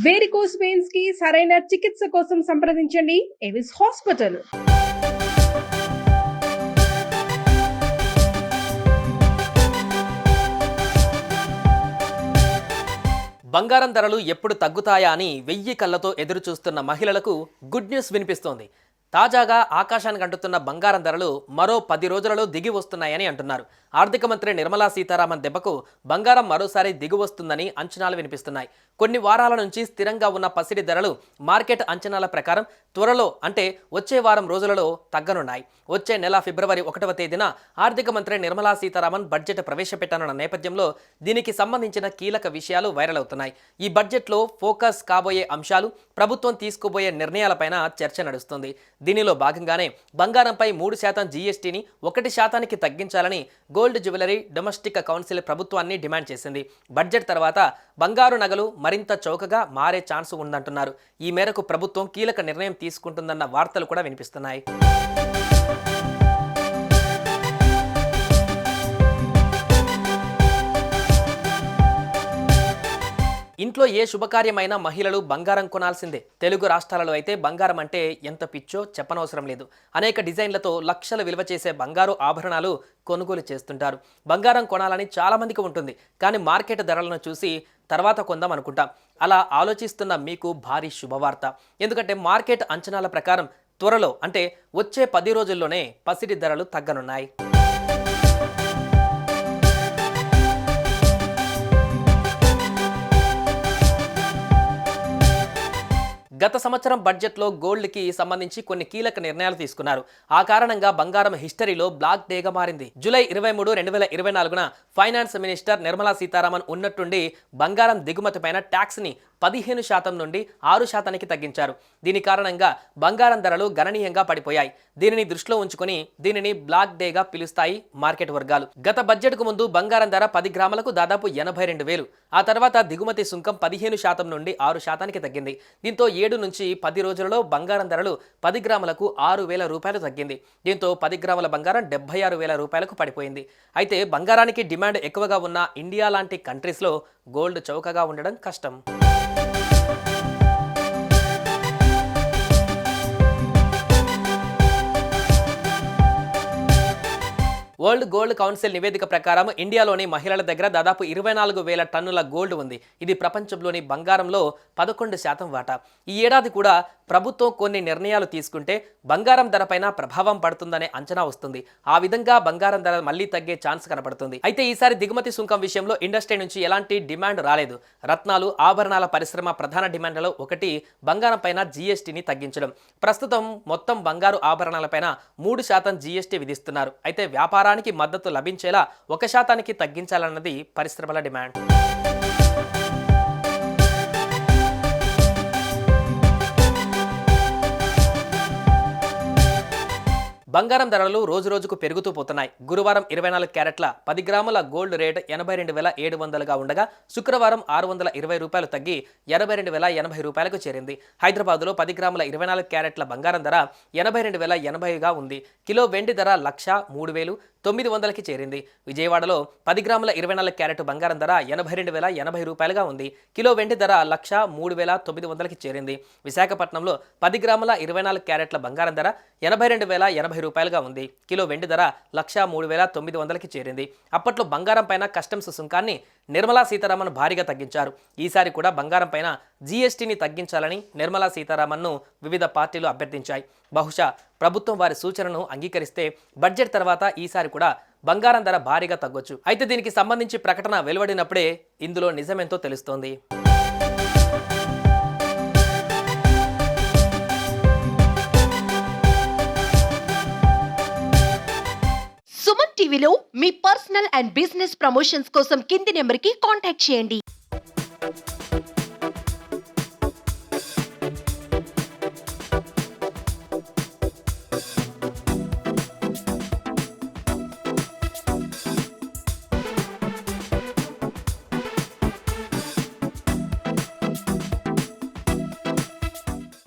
Varicose veins కి సరైన చికిత్స కోసం సంప్రదించండి ఎవిస్ హాస్పిటల్. బంగారం ధరలు ఎప్పుడు తగ్గుతాయా అని 1000 కళ్ళతో ఎదురు చూస్తున్న మహిళలకు గుడ్ న్యూస్ వినిపిస్తోంది. తాజాగా ఆకాశానికి అంటుతున్న బంగారం ధరలు మరో 10 రోజులలో దిగి వస్తున్నాయని అంటున్నారు. ఆర్థిక మంత్రి నిర్మలా సీతారామన్ దెబ్బకు బంగారం మరోసారి దిగి వస్తుందని అంచనాలు వినిపిస్తున్నాయి. కొన్ని వారాల నుంచి స్థిరంగా ఉన్న పసిడి ధరలు మార్కెట్ అంచనాల ప్రకారం త్వరలో అంటే వచ్చే వారం రోజులలో తగ్గనున్నాయి. వచ్చే నెల ఫిబ్రవరి 1వ తేదీన ఆర్థిక మంత్రి నిర్మలా సీతారామన్ బడ్జెట్ ప్రవేశపెట్టనున్న నేపథ్యంలో దీనికి సంబంధించిన కీలక విషయాలు వైరల్ అవుతున్నాయి. ఈ బడ్జెట్లో ఫోకస్ కాబోయే అంశాలు, ప్రభుత్వం తీసుకోబోయే నిర్ణయాలపైన చర్చ నడుస్తుంది. దీనిలో భాగంగానే బంగారంపై 3% జీఎస్టీని 1%కి తగ్గించాలని గోల్డ్ జ్యువెలరీ డొమెస్టిక్ కౌన్సిల్ ప్రభుత్వాన్ని డిమాండ్ చేసింది. బడ్జెట్ తర్వాత బంగారు నగలు మరింత చౌకగా మారే ఛాన్స్ ఉందంటున్నారు. ఈ మేరకు ప్రభుత్వం కీలక నిర్ణయం తీసుకుంటుందన్న వార్తలు కూడా వినిపిస్తున్నాయి. ఇంట్లో ఏ శుభకార్యమైనా మహిళలు బంగారం కొనాల్సిందే. తెలుగు రాష్ట్రాలలో అయితే బంగారం అంటే ఎంత పిచ్చో చెప్పనవసరం లేదు. అనేక డిజైన్లతో లక్షలు విలువ చేసే బంగారు ఆభరణాలు కొనుగోలు చేస్తుంటారు. బంగారం కొనాలని చాలామందికి ఉంటుంది, కానీ మార్కెట్ ధరలను చూసి తర్వాత కొందాం అనుకుంటాం. అలా ఆలోచిస్తున్న మీకు భారీ శుభవార్త. ఎందుకంటే మార్కెట్ అంచనాల ప్రకారం త్వరలో అంటే వచ్చే 10 రోజుల్లోనే పసిడి ధరలు తగ్గనున్నాయి. గత సంవత్సరం బడ్జెట్లో గోల్డ్కి సంబంధించి కొన్ని కీలక నిర్ణయాలు తీసుకున్నారు. ఆ కారణంగా బంగారం హిస్టరీలో బ్లాక్ డేగా మారింది. జూలై 23, 2024న ఫైనాన్స్ మినిస్టర్ నిర్మలా సీతారామన్ ఉన్నట్టుండి బంగారం దిగుమతిపైన ట్యాక్స్ని 15% నుండి 6%కి తగ్గించారు. దీని కారణంగా బంగారం ధరలు గణనీయంగా పడిపోయాయి. దీనిని దృష్టిలో ఉంచుకొని దీనిని బ్లాక్ డేగా పిలుస్తాయి మార్కెట్ వర్గాలు. గత బడ్జెట్కు ముందు బంగారం ధర 10 గ్రాములకు దాదాపు 82,000. ఆ తర్వాత దిగుమతి సుంకం 15% నుండి 6%కి తగ్గింది. దీంతో 7 నుంచి 10 రోజులలో బంగారం ధరలు 10 గ్రాములకు 6,000 రూపాయలు తగ్గింది. దీంతో 10 గ్రాముల బంగారం 76,000 రూపాయలకు పడిపోయింది. అయితే బంగారానికి డిమాండ్ ఎక్కువగా ఉన్న ఇండియా లాంటి కంట్రీస్లో గోల్డ్ చౌకగా ఉండడం కష్టం. వరల్డ్ గోల్డ్ కౌన్సిల్ నివేదిక ప్రకారం ఇండియాలోని మహిళల దగ్గర దాదాపు 24,000 టన్నుల గోల్డ్ ఉంది. ఇది ప్రపంచంలోని బంగారంలో 11% వాటా. ఈ ఏడాది కూడా ప్రభుత్వం కొన్ని నిర్ణయాలు తీసుకుంటే బంగారం ధరపైన ప్రభావం పడుతుందనే అంచనా వస్తుంది. ఆ విధంగా బంగారం ధర మళ్లీ తగ్గే ఛాన్స్ కనబడుతుంది. అయితే ఈసారి దిగుమతి సుంకం విషయంలో ఇండస్ట్రీ నుంచి ఎలాంటి డిమాండ్ రాలేదు. రత్నాలు, ఆభరణాల పరిశ్రమ ప్రధాన డిమాండ్లలో ఒకటి బంగారం పైన జీఎస్టీని తగ్గించడం. ప్రస్తుతం మొత్తం బంగారు ఆభరణాలపైన 3% జీఎస్టీ విధిస్తున్నారు. అయితే వ్యాపారానికి మద్దతు లభించేలా 1%కి తగ్గించాలన్నది పరిశ్రమల డిమాండ్. బంగారం ధరలు రోజు రోజుకు పెరుగుతూ పోతున్నాయి. గురువారం 24 క్యారెట్ల 10 గ్రాముల గోల్డ్ రేట్ 82,700గా ఉండగా శుక్రవారం 620 రూపాయలు తగ్గి 82,080 రూపాయలకు చేరింది. హైదరాబాద్లో 10 గ్రాముల 24 క్యారెట్ల బంగారం ధర 82,080గా ఉంది. కిలో వెండి ధర 1,03,900కి చేరింది. విజయవాడలో 10 గ్రాముల 24 క్యారెట్ బంగారం ధర 82,080 రూపాయలుగా ఉంది. కిలో వెండి ధర 1,03,900కి చేరింది. విశాఖపట్నంలో 10 గ్రాముల 24 క్యారెట్ల బంగారం ధర 82,080 రూపాయలుగా ఉంది. కిలో వెండి ధర 1,03,900కి చేరింది. అప్పట్లో బంగారం పైన కస్టమ్స్ సుంకాన్ని నిర్మలా సీతారామన్ భారీగా తగ్గించారు. ఈసారి కూడా బంగారం పైన జీఎస్టీని తగ్గించాలని నిర్మలా సీతారామన్ను వివిధ పార్టీలు అభ్యర్థించాయి. బహుశా ప్రభుత్వం వారి సూచనను అంగీకరిస్తే బడ్జెట్ తర్వాత ఈసారి కూడా బంగారం ధర భారీగా తగ్గొచ్చు. అయితే దీనికి సంబంధించి ప్రకటన వెలువడినప్పుడే ఇందులో నిజమేంతో తెలుస్తోంది. సుమన్ టీవీలో మీ పర్సనల్ అండ్ బిజినెస్ ప్రమోషన్స్ కోసం కింది నెంబర్కి కాంటాక్ట్ చేయండి.